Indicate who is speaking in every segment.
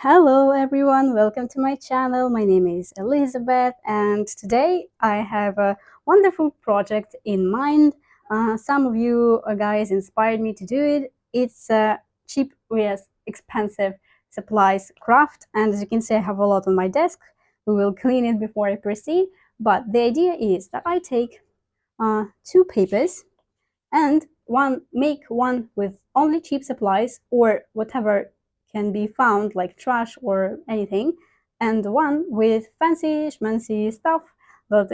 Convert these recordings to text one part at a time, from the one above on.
Speaker 1: Hello everyone, welcome to my channel. My name is Elizabeth and today I have a wonderful project in mind. Some of you guys inspired me to do it. It's a cheap vs expensive supplies craft, and as you can see I have a lot on my desk. We will clean it before I proceed, but the idea is that I take two papers and make one with only cheap supplies or whatever can be found like trash or anything, and one with fancy schmancy stuff that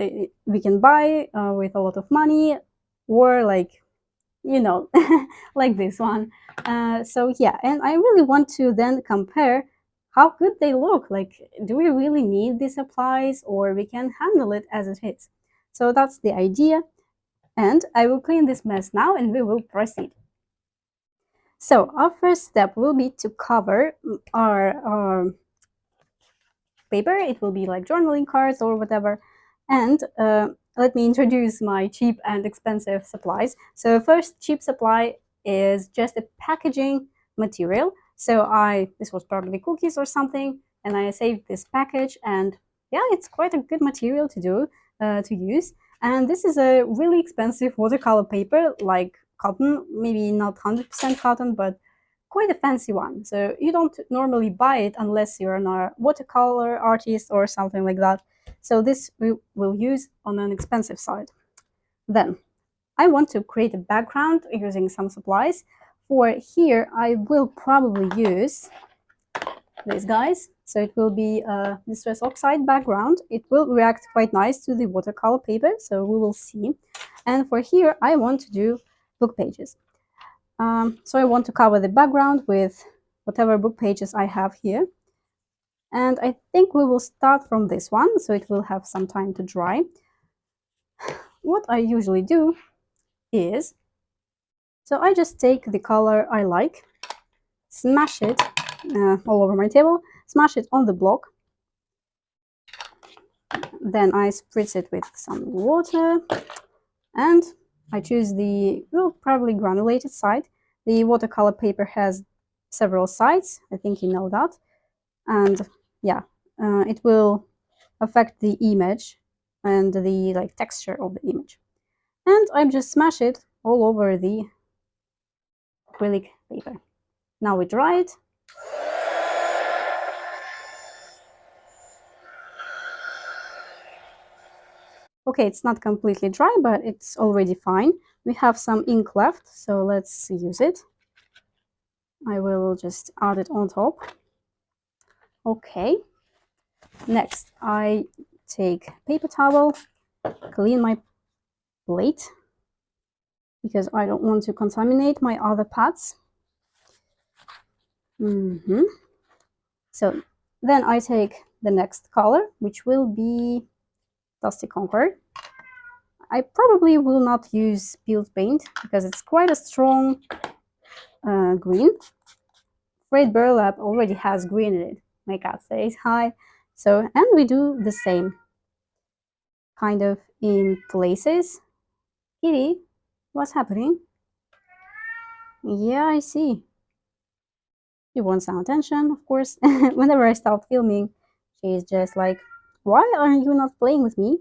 Speaker 1: we can buy with a lot of money, or like like this one. So yeah, and I really want to then compare how good they look. Like, do we really need these supplies or we can handle it as it is? So that's the idea, and I will clean this mess now and we will proceed. So our first step will be to cover our paper. It will be like journaling cards or whatever. And let me introduce my cheap and expensive supplies. So first cheap supply is just a packaging material. So this was probably cookies or something, and I saved this package, and yeah, it's quite a good material to use. And this is a really expensive watercolor paper, like cotton, maybe not 100% cotton, but quite a fancy one. So you don't normally buy it unless you're a watercolor artist or something like that. So this we will use on an expensive side. Then I want to create a background using some supplies. For here, I will probably use these guys. So it will be a distress oxide background. It will react quite nice to the watercolor paper, so we will see. And for here, I want to do book pages. So I want to cover the background with whatever book pages I have here. And I think we will start from this one, so it will have some time to dry. What I usually do is, so I just take the color I like, smash it all over my table, smash it on the block. Then I spritz it with some water, and I choose the, well, probably granulated side. The watercolor paper has several sides, I think you know that. And yeah, it will affect the image and the like texture of the image. And I just smash it all over the acrylic paper. Now we dry it. Okay, it's not completely dry, but it's already fine. We have some ink left, so let's use it. I will just add it on top. Okay. Next, I take paper towel, clean my plate because I don't want to contaminate my other pads. So then I take the next color, which will be Dusty Concord. I probably will not use peeled paint because it's quite a strong green. Frayed burlap already has green in it. My cat says hi. So, and we do the same kind of in places. Kitty, what's happening? Yeah, I see. She wants some attention, of course. Whenever I start filming, she's just like, why are you not playing with me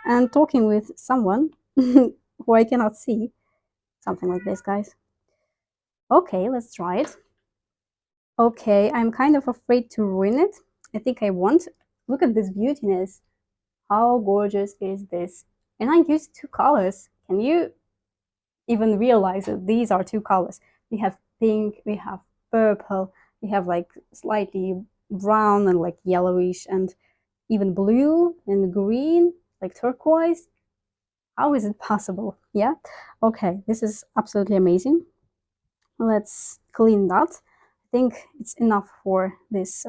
Speaker 1: and talking with someone who I cannot see? Something like this, guys. Okay, let's try it. Okay, I'm kind of afraid to ruin it. I think I won't. Look at this beautiness. How gorgeous is this? And I used two colors. Can you even realize that these are two colors? We have pink, we have purple, we have like slightly brown and like yellowish, and even blue and green, like turquoise. How is it possible? Yeah. Okay, this is absolutely amazing. Let's clean that. I think it's enough for this.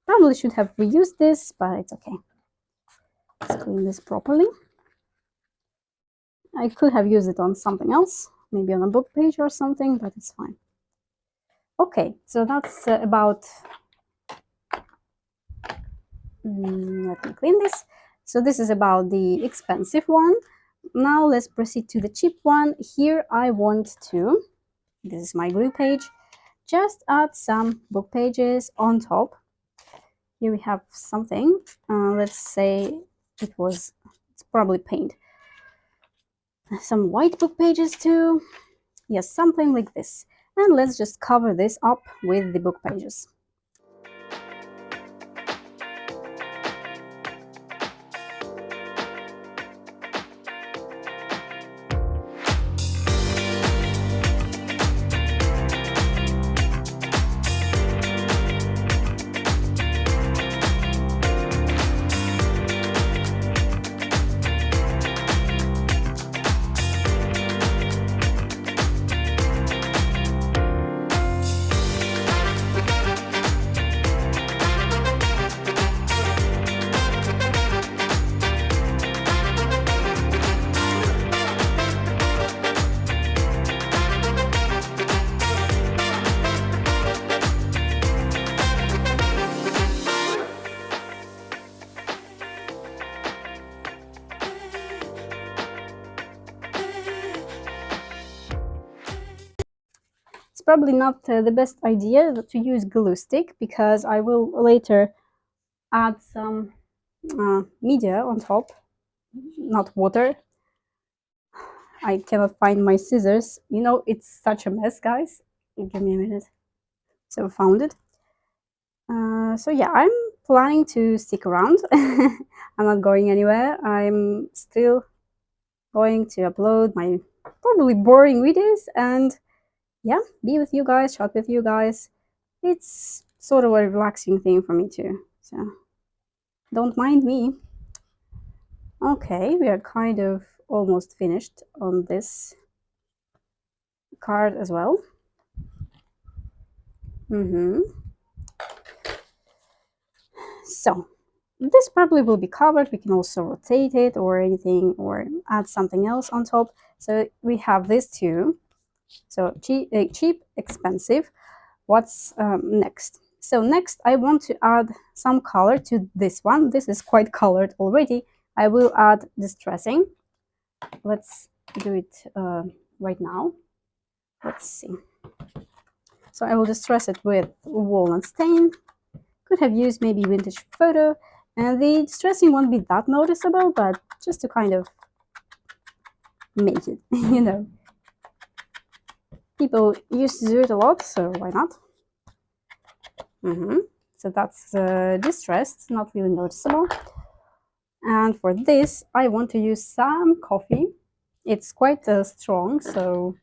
Speaker 1: Probably should have reused this, but it's okay. Let's clean this properly. I could have used it on something else, maybe on a book page or something, but it's fine. Okay, so that's about... let me clean this. So this is about the expensive one. Now let's proceed to the cheap one. Here I want to... This is my glue page. just add some book pages on top. Here we have something. Let's say it's probably paint. Some white book pages too. Yes, something like this. And let's just cover this up with the book pages. It's probably not the best idea to use glue stick because I will later add some media on top, not water. I cannot find my scissors. You know, it's such a mess, guys. Give me a minute. So found it. So yeah, I'm planning to stick around. I'm not going anywhere. I'm still going to upload my probably boring videos and yeah, be with you guys, chat with you guys. It's sort of a relaxing thing for me too. So don't mind me. Okay, we are kind of almost finished on this card as well. So this probably will be covered. We can also rotate it or anything or add something else on top. So we have this too. So cheap, expensive. What's next? So next I want to add some color to this one. This is quite colored already. I will add distressing. Let's do it right now. Let's see. So I will distress it with walnut stain. Could have used maybe vintage photo, and the distressing won't be that noticeable, but just to kind of make it, you know. People used to do it a lot, so why not? So that's distressed, not really noticeable. And for this, I want to use some coffee. It's quite strong, so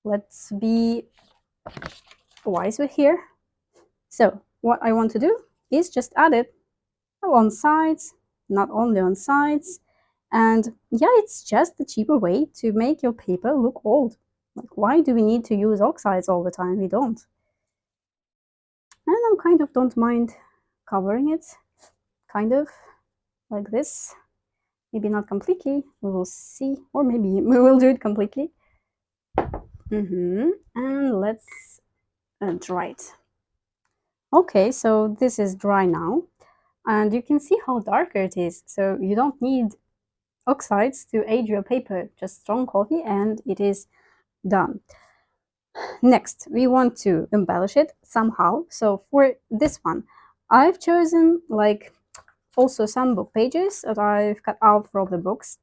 Speaker 1: let's be wise with here. So what I want to do is just add it on sides, not only on sides. And yeah, it's just a cheaper way to make your paper look old. Like, why do we need to use oxides all the time? We don't. And I kind of don't mind covering it, kind of like this. Maybe not completely, we will see, or maybe we will do it completely. And let's dry it. Okay, so this is dry now, and you can see how darker it is. So you don't need oxides to age your paper, just strong coffee and it is done. Next, we want to embellish it somehow. So for this one, I've chosen like also some book pages that I've cut out from the books.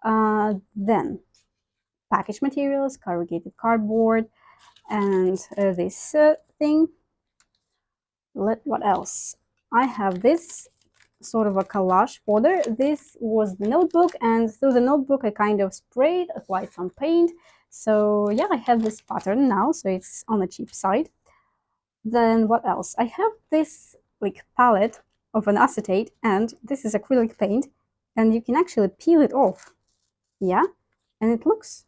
Speaker 1: Then package materials, corrugated cardboard, and this thing. What else? I have this sort of a collage folder. This was the notebook, and through the notebook I kind of applied some paint. So yeah, I have this pattern now, so it's on the cheap side. Then what else? I have this like palette of an acetate, and this is acrylic paint, and you can actually peel it off. Yeah, and it looks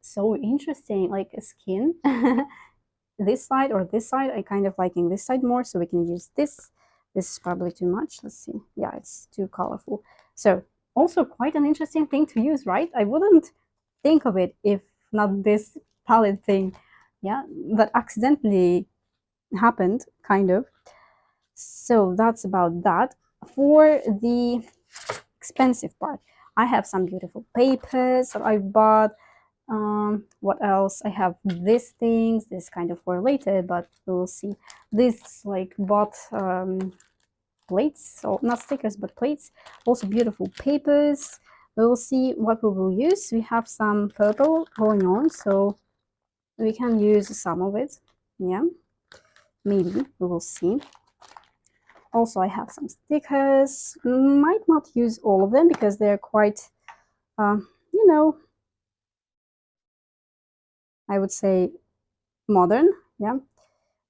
Speaker 1: so interesting, like a skin. This side or this side, I kind of liking this side more, so we can use this. This is probably too much. Let's see. Yeah, it's too colorful. So also quite an interesting thing to use, right? I wouldn't think of it if not this palette thing. Yeah, that accidentally happened, kind of. So that's about that. For the expensive part, I have some beautiful papers that I bought. What else? I have these things, this kind of related, but we'll see. This like bought plates, so not stickers, but plates. Also beautiful papers. We will see what we will use. We have some purple going on, so we can use some of it. Yeah, maybe we will see. Also, I have some stickers. Might not use all of them because they're quite, you know, I would say modern. Yeah,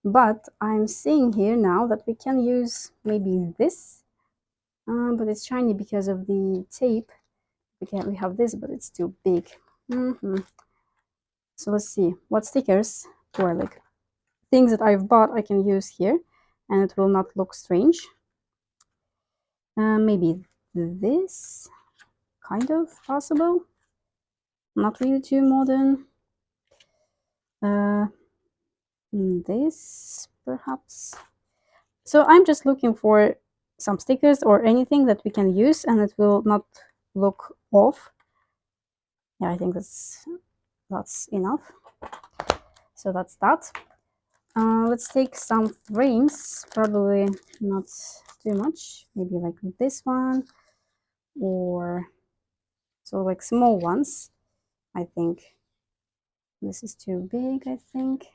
Speaker 1: but I'm seeing here now that we can use maybe this, but it's shiny because of the tape. We have this, but it's too big. So let's see what stickers or like things that I've bought I can use here, and it will not look strange. Maybe this kind of possible, not really too modern. This perhaps. So I'm just looking for some stickers or anything that we can use and it will not look off. Yeah, I think that's enough. So that's that. Let's take some frames, probably not too much, maybe like this one, or so like small ones. I think this is too big, I think.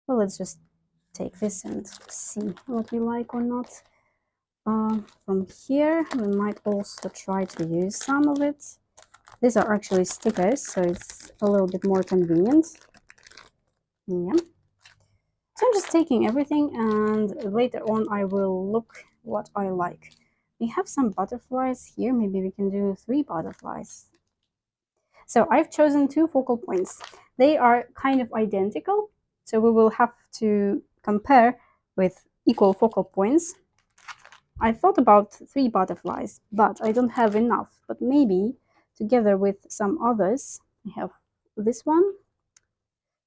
Speaker 1: Well, let's just take this and see what we like or not. From here, we might also try to use some of it. These are actually stickers, so it's a little bit more convenient. Yeah. So I'm just taking everything and later on I will look what I like. We have some butterflies here. Maybe we can do 3 butterflies. So I've chosen 2 focal points. They are kind of identical, so we will have to compare with equal focal points. I thought about 3 butterflies, but I don't have enough. But maybe together with some others, I have this one.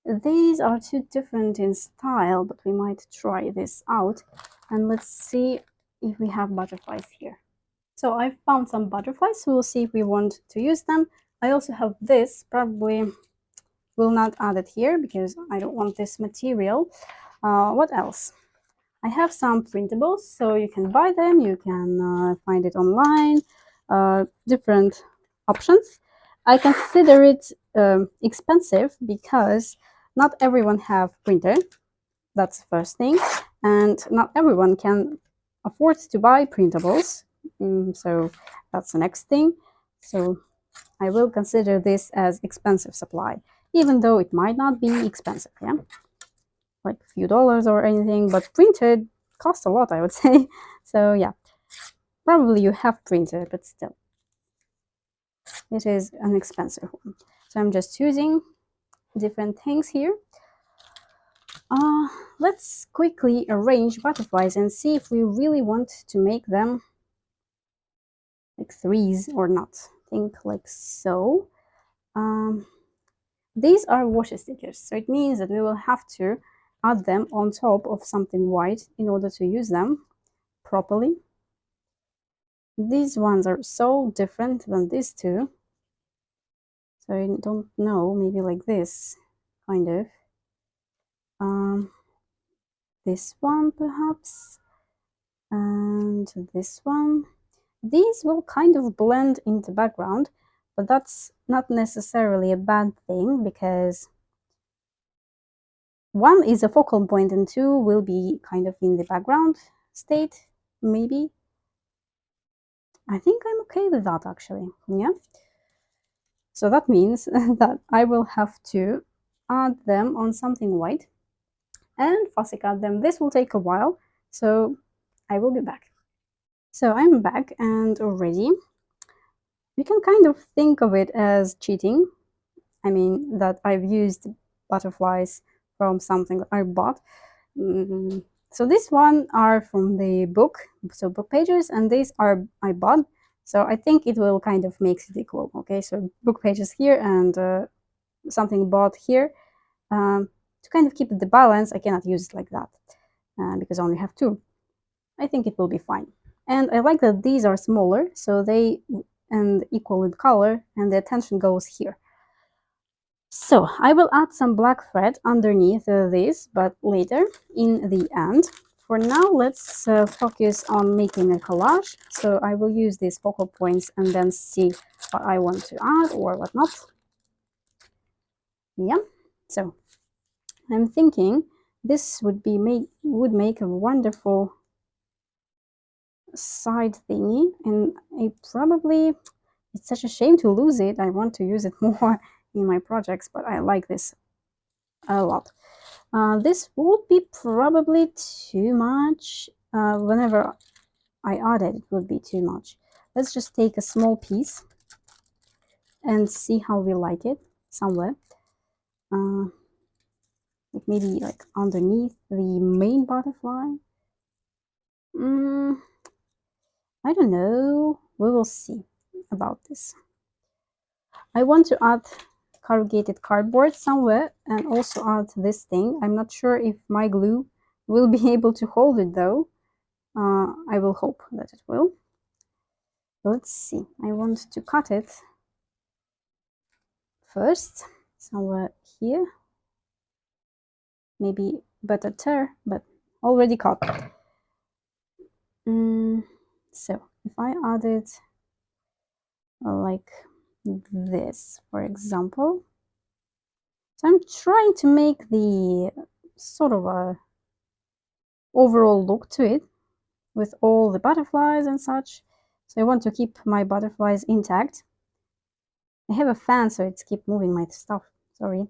Speaker 1: These are too different in style, but we might try this out. And let's see if we have butterflies here. So I found some butterflies, so we'll see if we want to use them. I also have this, probably will not add it here because I don't want this material. What else? I have some printables, so you can buy them, you can find it online, different options. I consider it expensive because not everyone have printer. That's the first thing, and not everyone can afford to buy printables. So that's the next thing. So I will consider this as expensive supply, even though it might not be expensive. Yeah, like a few dollars or anything, but printed cost a lot, I would say. So yeah, probably you have printed, but still, it is an expensive one. So I'm just choosing different things here. Let's quickly arrange butterflies and see if we really want to make them like 3s or not. Think like so. These are washi stickers, so it means that we will have to add them on top of something white in order to use them properly. These ones are so different than these two. So I don't know, maybe like this, kind of. This one perhaps, and this one. These will kind of blend in the background, but that's not necessarily a bad thing because one is a focal point and 2 will be kind of in the background state, maybe. I think I'm okay with that actually, yeah. So that means that I will have to add them on something white and fussy cut them. This will take a while, so I will be back. So I'm back and already. You can kind of think of it as cheating. I mean, that I've used butterflies from something that I bought. So this one are from the book, so book pages, and these are I bought. So I think it will kind of makes it equal. Okay, so book pages here and something bought here. To kind of keep the balance, I cannot use it like that because I only have 2. I think it will be fine. And I like that these are smaller, so they and equal in color, and the attention goes here. So I will add some black thread underneath this, but later in the end. For now, let's focus on making a collage. So I will use these focal points and then see what I want to add or what not. Yeah, so I'm thinking this would make a wonderful side thingy, and it's such a shame to lose it. I want to use it more in my projects, but I like this a lot. This would be probably too much. Whenever I add it, it would be too much. Let's just take a small piece and see how we like it somewhere. Like maybe like underneath the main butterfly. I don't know. We will see about this. I want to add corrugated cardboard somewhere and also add this thing. I'm not sure if my glue will be able to hold it though. I will hope that it will. Let's see. I want to cut it first somewhere here. Maybe better tear, but already cut. So if I add it like this, for example, so I'm trying to make the sort of a overall look to it with all the butterflies and such. So I want to keep my butterflies intact. I have a fan, so it's keep moving my stuff. Sorry.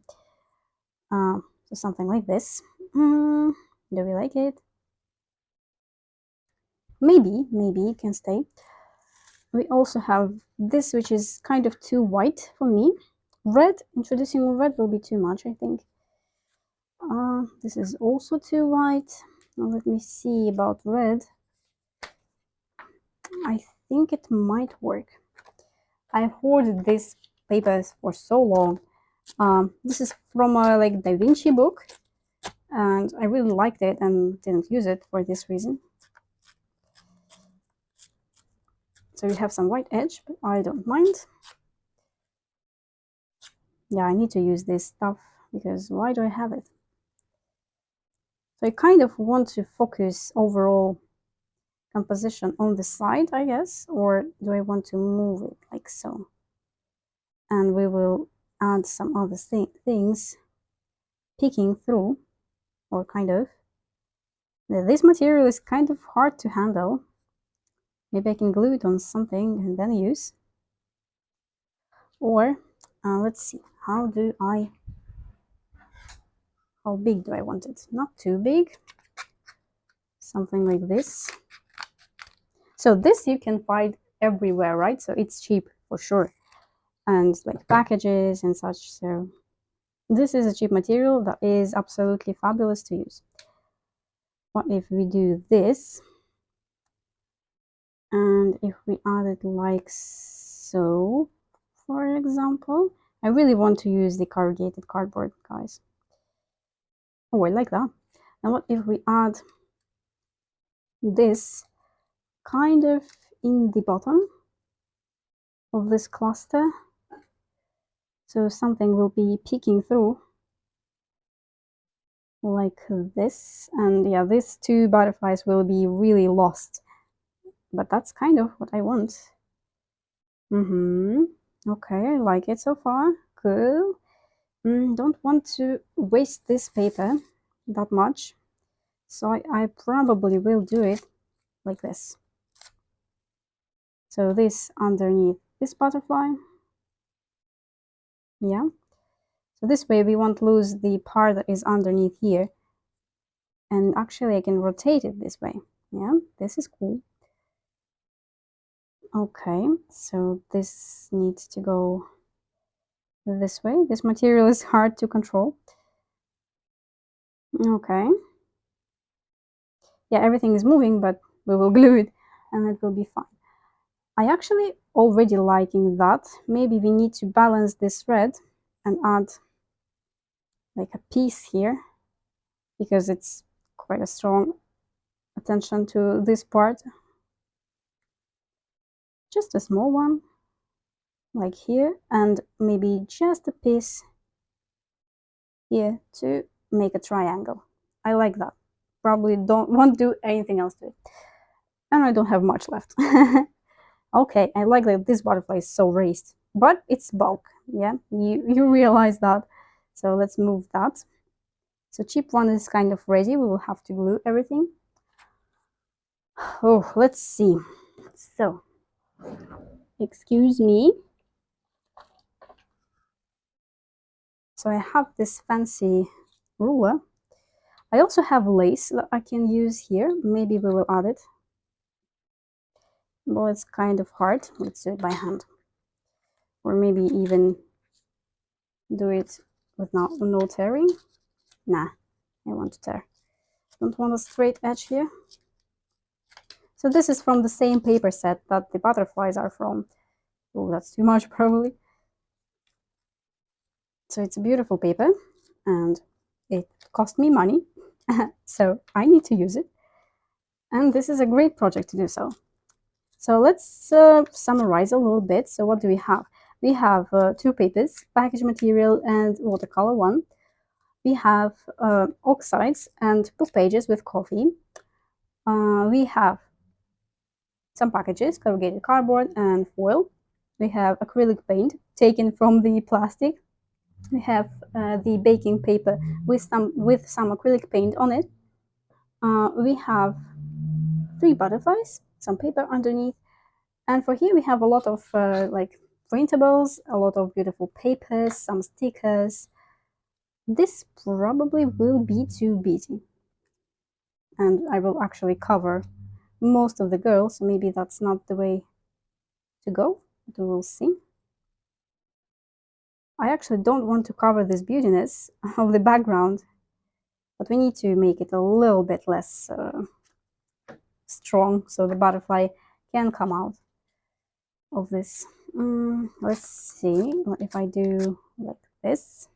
Speaker 1: So something like this. Do we like it? Maybe it can stay. We also have this, which is kind of too white for me. Red, introducing red will be too much, I think. This is also too white. Now let me see about red. I think it might work. I hoarded these papers for so long. This is from a like Da Vinci book, and I really liked it and didn't use it for this reason. So you have some white edge, but I don't mind. Yeah, I need to use this stuff because why do I have it? So I kind of want to focus overall composition on the side, I guess, or do I want to move it like so? And we will add some other things peeking through, or kind of. This material is kind of hard to handle. Maybe I can glue it on something and then use. Or let's see, how big do I want it? Not too big. Something like this. So this you can find everywhere, right? So it's cheap for sure. And like packages and such. So this is a cheap material that is absolutely fabulous to use. What if we do this? And if we add it like so, for example, I really want to use the corrugated cardboard, guys. Oh, I like that. And what if we add this kind of in the bottom of this cluster? So something will be peeking through like this. And yeah, these two butterflies will be really lost. But that's kind of what I want. Okay, I like it so far. Cool. Don't want to waste this paper that much. So I probably will do it like this. So this underneath this butterfly. Yeah. So this way we won't lose the part that is underneath here. And actually I can rotate it this way. Yeah, this is cool. Okay, so this needs to go this way. This material is hard to control. Okay. Yeah, everything is moving, but we will glue it and it will be fine. I actually already liking that. Maybe we need to balance this red and add like a piece here because it's quite a strong attention to this part. just a small one, like here, and maybe just a piece here to make a triangle. I like that. Probably won't do anything else to it. And I don't have much left. Okay, I like that this butterfly is so raised, but it's bulk. Yeah, you realize that. So let's move that. So chip one is kind of ready. We will have to glue everything. Oh, let's see. So, excuse me. So I have this fancy ruler. I also have lace that I can use here. Maybe we will add it. Well, it's kind of hard. Let's do it by hand. Or maybe even do it with no tearing. Nah, I want to tear. Don't want a straight edge here. So this is from the same paper set that the butterflies are from. Oh, that's too much probably. So it's a beautiful paper and it cost me money. So I need to use it. And this is a great project to do so. So let's summarize a little bit. So what do we have? We have two papers, package material and watercolor one. We have oxides and book pages with coffee. We have some packages, corrugated cardboard and foil. We have acrylic paint taken from the plastic. We have the baking paper with some acrylic paint on it. We have 3 butterflies, some paper underneath, and for here we have a lot of like printables, a lot of beautiful papers, some stickers. This probably will be too busy, and I will actually cover most of the girls, so maybe that's not the way to go, but we will see. I actually don't want to cover this beautiness of the background, but we need to make it a little bit less strong so the butterfly can come out of this. Let's see what if I do like this.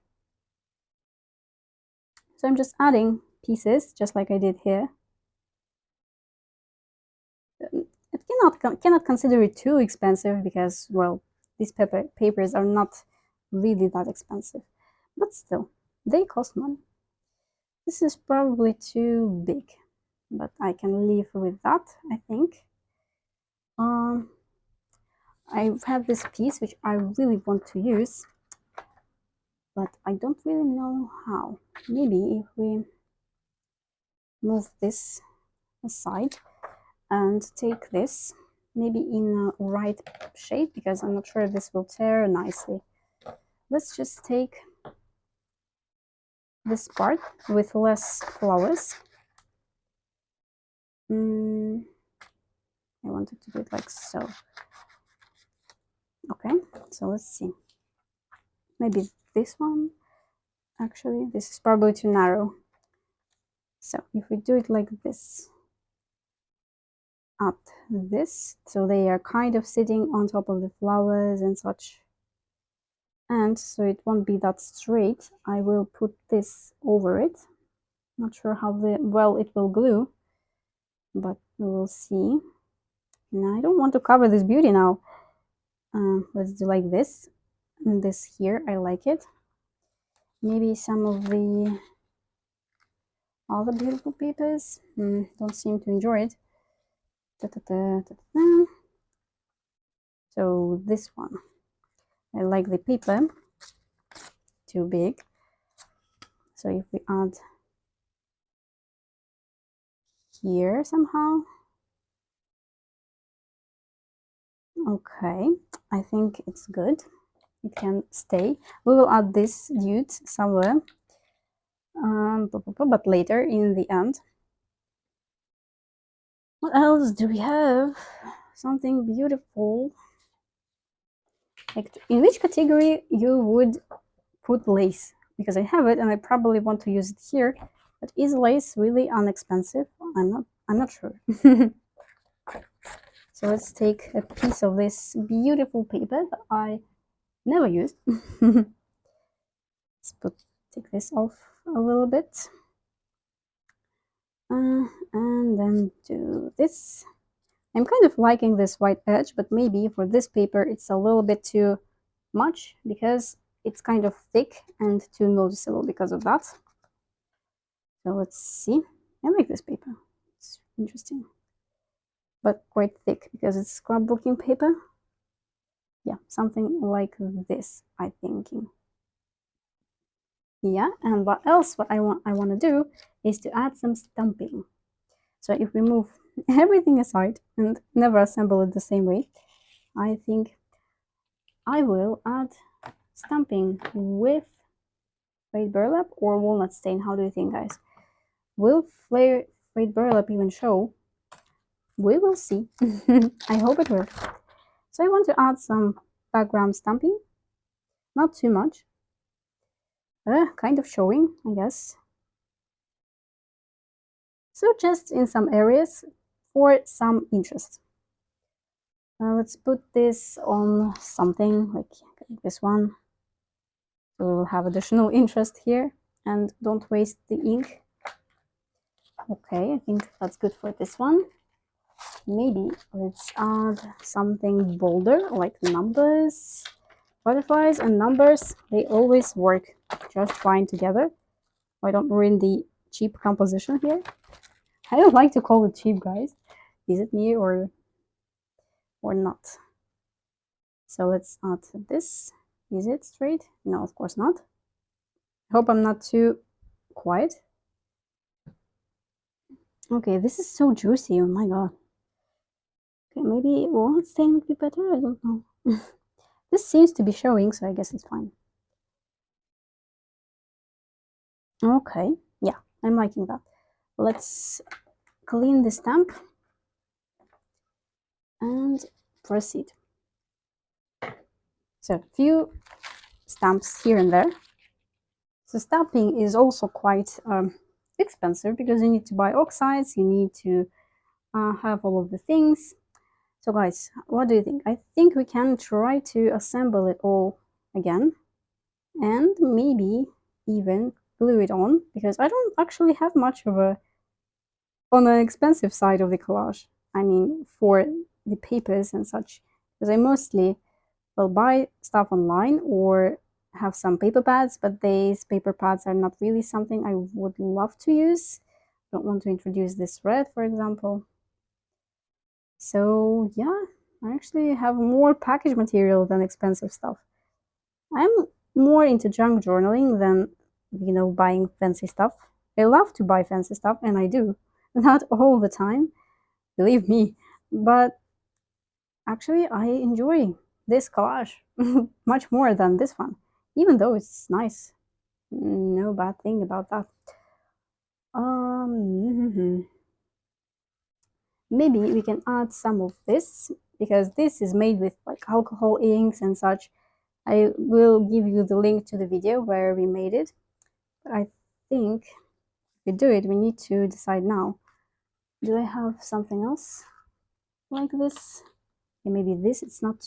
Speaker 1: So I'm just adding pieces just like I did here. It cannot consider it too expensive because, well, these papers are not really that expensive, but still they cost money. This is probably too big, but I can live with that, I think. I have this piece which I really want to use, but I don't really know how. Maybe if we move this aside and take this, maybe in a right shape, because I'm not sure if this will tear nicely. Let's just take this part with less flowers. I wanted to do it like so. Okay, so let's see. Maybe this one. Actually, this is probably too narrow. So if we do it like this, add this, so they are kind of sitting on top of the flowers and such. And so it won't be that straight, I will put this over it. Not sure how well it will glue, but we will see. Now I don't want to cover this beauty now. Let's do like this. And this here, I like it. Maybe some of the other beautiful papers don't seem to enjoy it. So this one, I like the paper, too big. So if we add here somehow, okay, I think it's good. It can stay. We will add this dude somewhere, but later in the end. What else do we have? Something beautiful. Like, in which category you would put lace? Because I have it and I probably want to use it here. But is lace really inexpensive? I'm not sure. So let's take a piece of this beautiful paper that I never used. Let's take this off a little bit. And then do this. I'm kind of liking this white edge, but maybe for this paper it's a little bit too much because it's kind of thick and too noticeable because of that. So let's see. I like this paper. It's interesting, but quite thick because it's scrapbooking paper. Yeah, something like this, I'm thinking. Yeah, and what else what I want to do is to add some stamping. So if we move everything aside and never assemble it the same way, I think I will add stamping with frayed burlap or walnut stain. How do you think, guys? Will frayed burlap even show? We will see. I hope it will. So I want to add some background stamping, not too much. Kind of showing, I guess. So just in some areas for some interest. Let's put this on something like this one. So we'll have additional interest here and don't waste the ink. Okay, I think that's good for this one. Maybe let's add something bolder like numbers. Butterflies and numbers, they always work just fine together. I don't ruin the cheap composition here. I don't like to call it cheap, guys. Is it me or not? So let's add this. Is it straight? No, of course not. I hope I'm not too quiet. Okay, this is so juicy. Oh my god. Okay, maybe walnut stain would be better. I don't know. This seems to be showing, so I guess it's fine. Okay, yeah, I'm liking that. Let's clean the stamp and proceed. So a few stamps here and there. So stamping is also quite expensive because you need to buy oxides, you need to have all of the things. So guys, what do you think? I think we can try to assemble it all again and maybe even glue it on because I don't actually have much of a on the expensive side of the collage. I mean, for the papers and such, because I mostly will buy stuff online or have some paper pads, but these paper pads are not really something I would love to use. I don't want to introduce this red, for example. So yeah, I actually have more package material than expensive stuff. I'm more into junk journaling than, buying fancy stuff. I love to buy fancy stuff, and I do. Not all the time, believe me. But actually, I enjoy this collage much more than this one, even though it's nice. No bad thing about that. Maybe we can add some of this because this is made with like alcohol inks and such. I will give you the link to the video where we made it. But I think if we do it, we need to decide now. Do I have something else like this? Okay, maybe this, it's not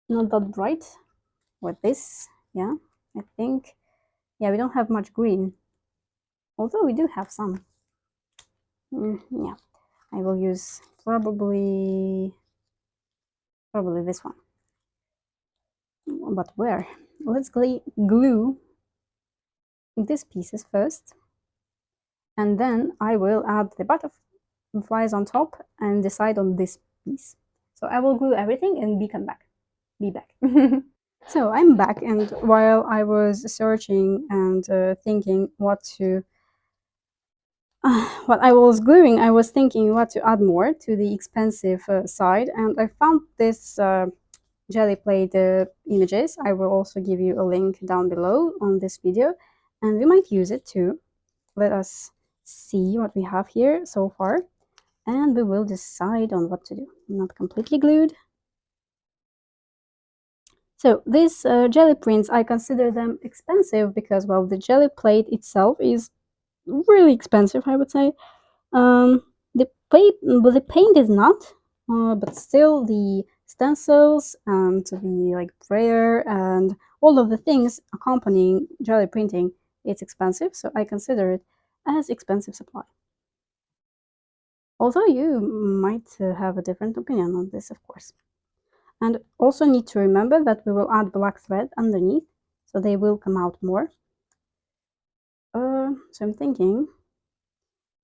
Speaker 1: that bright. Or this, yeah, I think. Yeah, we don't have much green, although we do have some. Yeah, I will use probably this one. But where? Let's glue these pieces first, and then I will add the butterflies on top and decide on this piece. So I will glue everything and be back. So I'm back, and while I was searching and thinking what to what I was gluing, I was thinking what to add more to the expensive side, and I found this jelly plate images. I will also give you a link down below on this video, and we might use it too. Let us see what we have here so far, and we will decide on what to do. Not completely glued. So these jelly prints, I consider them expensive because, well, the jelly plate itself is really expensive, I would say. The paint is not, but still the stencils and the like brayer and all of the things accompanying jelly printing, it's expensive. So I consider it as expensive supply. Although you might have a different opinion on this, of course. And also need to remember that we will add black thread underneath, so they will come out more. So I'm thinking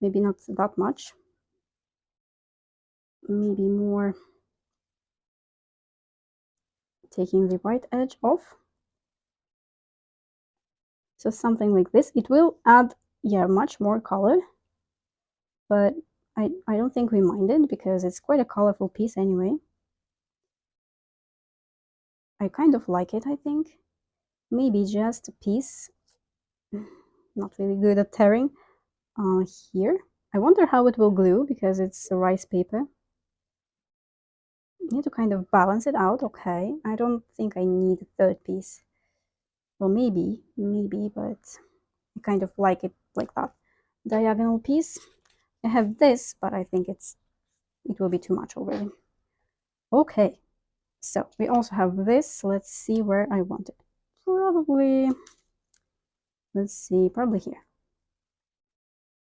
Speaker 1: maybe not that much, maybe more taking the white edge off. So something like this. It will add, yeah, much more color, but I don't think we minded because it's quite a colorful piece anyway. I kind of like it, I think. Maybe just a piece. Not really good at tearing. Here. I wonder how it will glue because it's a rice paper. Need to kind of balance it out. Okay, I don't think I need a third piece. Well, maybe, but I kind of like it like that. Diagonal piece. I have this, but I think it will be too much already. Okay, so we also have this. Let's see where I want it. Probably, let's see, probably here.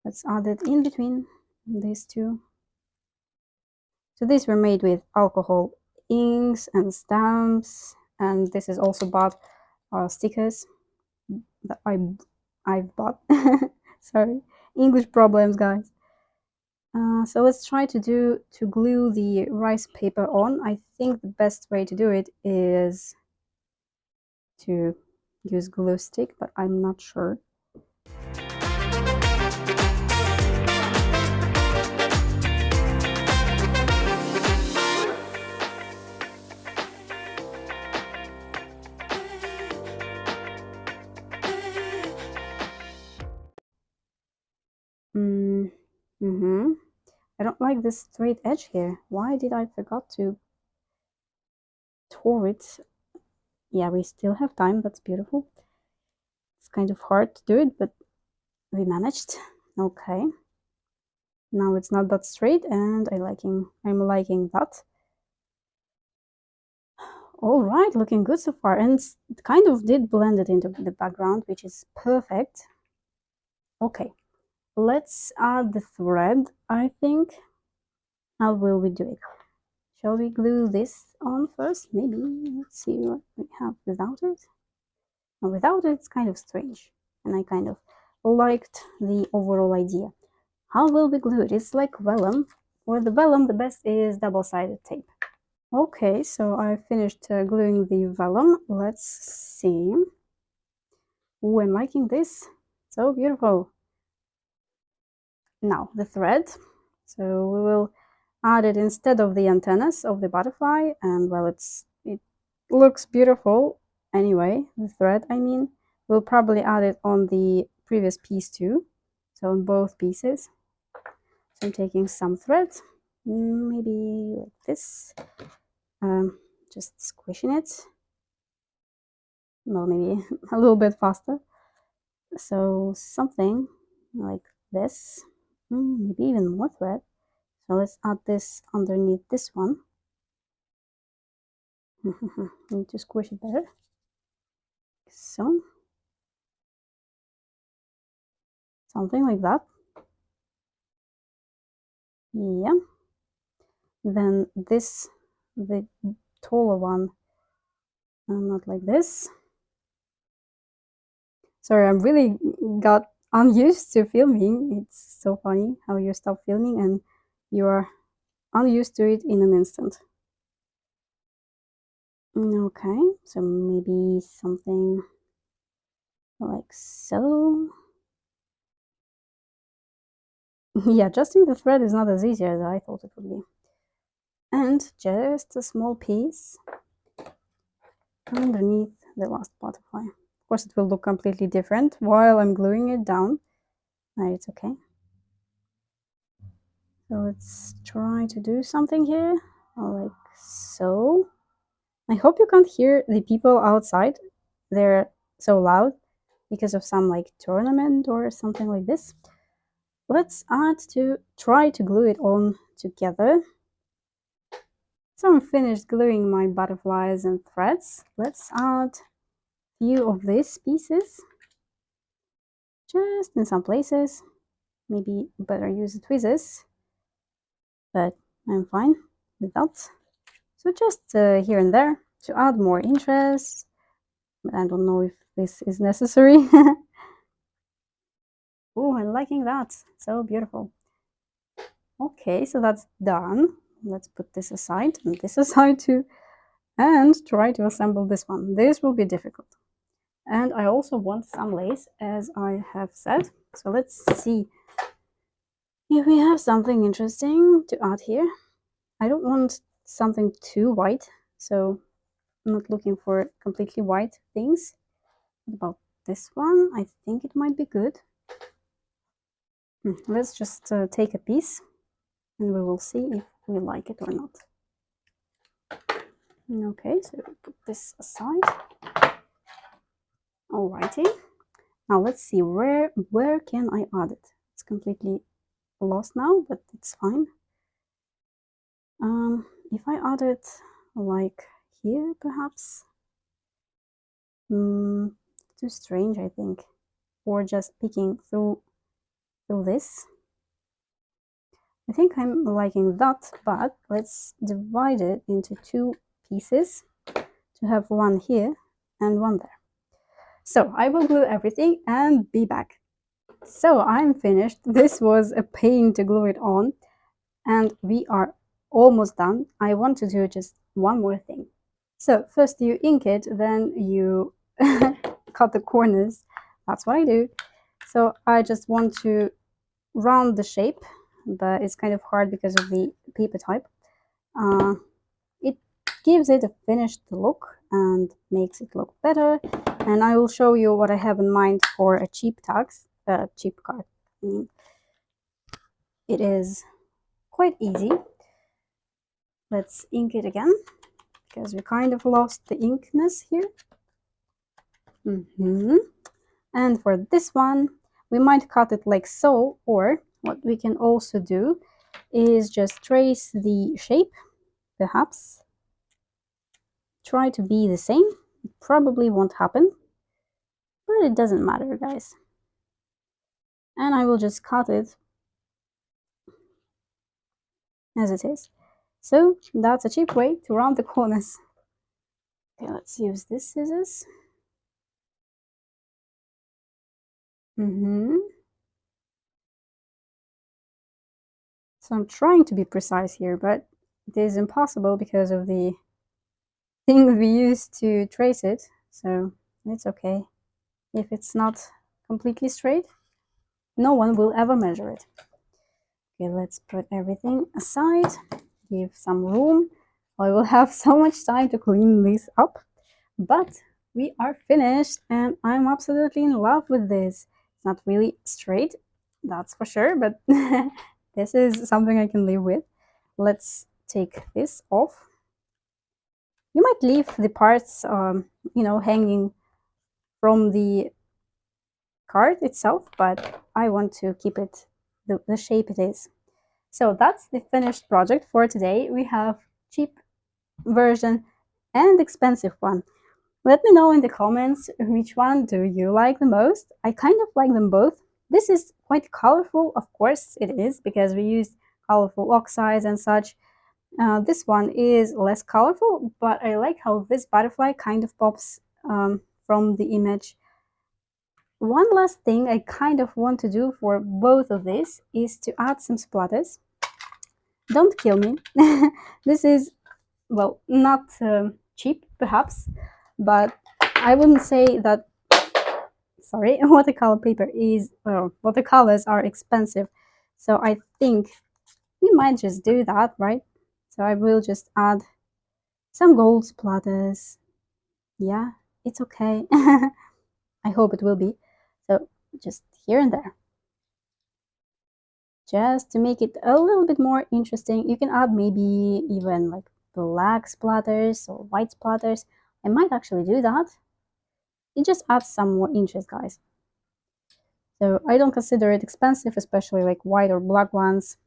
Speaker 1: Let's add it in between these two. So these were made with alcohol inks and stamps, and this is also bought stickers that I've bought. Sorry, English problems, guys. So let's try to glue the rice paper on. I think the best way to do it is to use glue stick, but I'm not sure. I don't like this straight edge here. Why did I forgot to tore it? Yeah, we still have time. That's beautiful. It's kind of hard to do it, but we managed. Okay. Now it's not that straight, and I'm liking that. All right, looking good so far, and it kind of did blend it into the background, which is perfect. Okay, let's add the thread, I think. How will we do it? Shall we glue this on first? Maybe. Let's see what we have without it. And without it, it's kind of strange, and I kind of liked the overall idea. How will we glue it? It's like vellum. For the vellum, the best is double-sided tape. Okay, so I finished gluing the vellum. Let's see. Oh, I'm liking this. So beautiful. Now the thread. So we will add it instead of the antennas of the butterfly, and well, it looks beautiful anyway. The thread, I mean, we'll probably add it on the previous piece too. So on both pieces. So I'm taking some thread, maybe like this. Just squishing it. Well, maybe a little bit faster. So something like this, maybe even more thread. So let's add this underneath this one. Need to squish it better. So something like that. Yeah. Then this, the taller one, not like this. Sorry, I'm really got unused to filming. It's so funny how you stop filming and you are unused to it in an instant. Okay, so maybe something like so. Yeah, adjusting the thread is not as easy as I thought it would be. And just a small piece underneath the last butterfly. Of course, it will look completely different while I'm gluing it down. It's okay. So let's try to do something here, like so. I hope you can't hear the people outside. They're so loud because of some like tournament or something like this. Let's try to glue it on together. So I'm finished gluing my butterflies and threads. Let's add a few of these pieces, just in some places. Maybe better use tweezers. but I'm fine with that. So just here and there to add more interest. I don't know if this is necessary. Oh, I'm liking that. So beautiful. Okay, so that's done. Let's put this aside and this aside too, and try to assemble this one. This will be difficult. And I also want some lace, as I have said. So let's see if we have something interesting to add here. I don't want something too white, so I'm not looking for completely white things. What about this one? I think it might be good. Let's just take a piece and we will see if we like it or not. Okay, so put this aside. Alrighty. Now let's see, where can I add it? It's completely lost now, but it's fine. If I add it like here, perhaps. Too strange, I think. Or just peeking through this. I think I'm liking that, but let's divide it into two pieces to have one here and one there. So I will glue everything and be back. So I'm finished. This was a pain to glue it on, and we are almost done. I want to do just one more thing. So first you ink it, then you cut the corners. That's what I do. So I just want to round the shape, but it's kind of hard because of the paper type. It gives it a finished look and makes it look better. And I will show you what I have in mind for a cheap cheap card. I mean, it is quite easy. Let's ink it again because we kind of lost the inkness here. And for this one, we might cut it like so, or what we can also do is just trace the shape, perhaps. Try to be the same. It probably won't happen, but it doesn't matter, guys. And I will just cut it as it is. So that's a cheap way to round the corners. Okay, let's use this scissors. So I'm trying to be precise here, but it is impossible because of the thing we use to trace it. So it's okay if it's not completely straight. No one will ever measure it. Okay, let's put everything aside, give some room. I will have so much time to clean this up, but we are finished and I'm absolutely in love with this. It's not really straight, that's for sure, but this is something I can live with. Let's take this off. You might leave the parts, hanging from the card itself, but I want to keep it the shape it is. So that's the finished project for today. We have cheap version and expensive one. Let me know in the comments which one do you like the most. I kind of like them both. This is quite colorful, of course it is, because we used colorful oxides and such. This one is less colorful, but I like how this butterfly kind of pops from the image. One last thing I kind of want to do for both of these is to add some splatters. Don't kill me. This is, well, not cheap perhaps, but I wouldn't say that, sorry, watercolor paper is, well, watercolors are expensive. So I think we might just do that, right? So I will just add some gold splatters. Yeah, it's okay. I hope it will be. So just here and there. Just to make it a little bit more interesting, you can add maybe even like black splatters or white splatters. I might actually do that. It just adds some more interest, guys. So I don't consider it expensive, especially like white or black ones.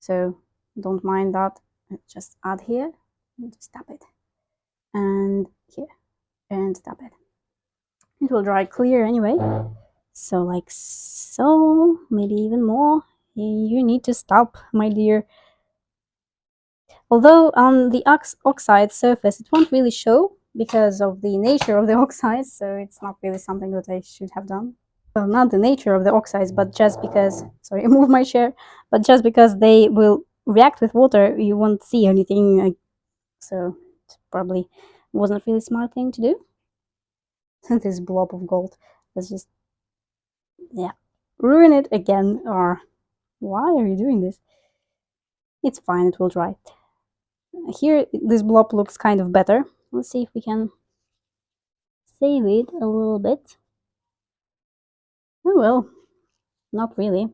Speaker 1: So don't mind that. Just add here and just tap it. And here and tap it. It will dry clear anyway. So like so, maybe even more. You need to stop, my dear. Although on the oxide surface it won't really show because of the nature of the oxides, so it's not really something that I should have done. Well, not the nature of the oxides, but just because, sorry, move my chair, but just because they will react with water, you won't see anything, so it probably wasn't really smart thing to do. This blob of gold, let's just, yeah, ruin it again, or why are you doing this? It's fine, it will dry. Here, this blob looks kind of better. Let's see if we can save it a little bit. Oh well, not really.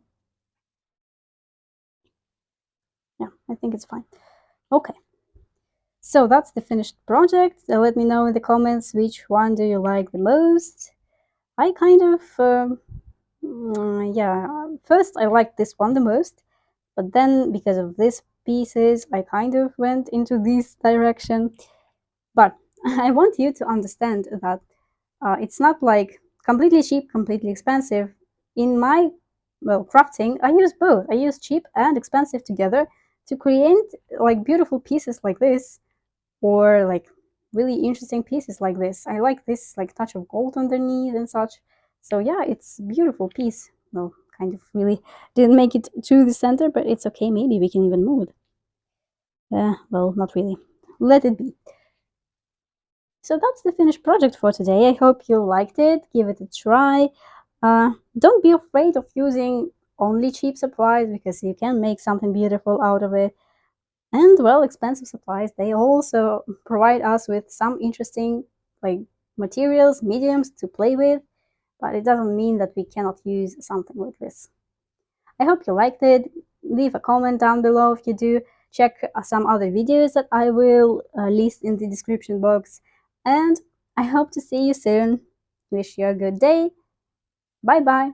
Speaker 1: Yeah, I think it's fine. Okay, so that's the finished project. Let me know in the comments which one do you like the most. I kind of, yeah, first I liked this one the most, but then because of these pieces, I kind of went into this direction. But I want you to understand that it's not like completely cheap, completely expensive. In my, well, crafting, I use both. I use cheap and expensive together to create like beautiful pieces like this, or like really interesting pieces like this. I like this like touch of gold underneath and such. So yeah, it's a beautiful piece. Well, kind of really didn't make it to the center, but it's okay. Maybe we can even move it. Well, not really. Let it be. So that's the finished project for today. I hope you liked it. Give it a try. Don't be afraid of using only cheap supplies because you can make something beautiful out of it. And well, expensive supplies, they also provide us with some interesting like materials, mediums to play with, but it doesn't mean that we cannot use something like this. I hope you liked it. Leave a comment down below if you do. Check some other videos that I will list in the description box. And I hope to see you soon. Wish you a good day. Bye bye.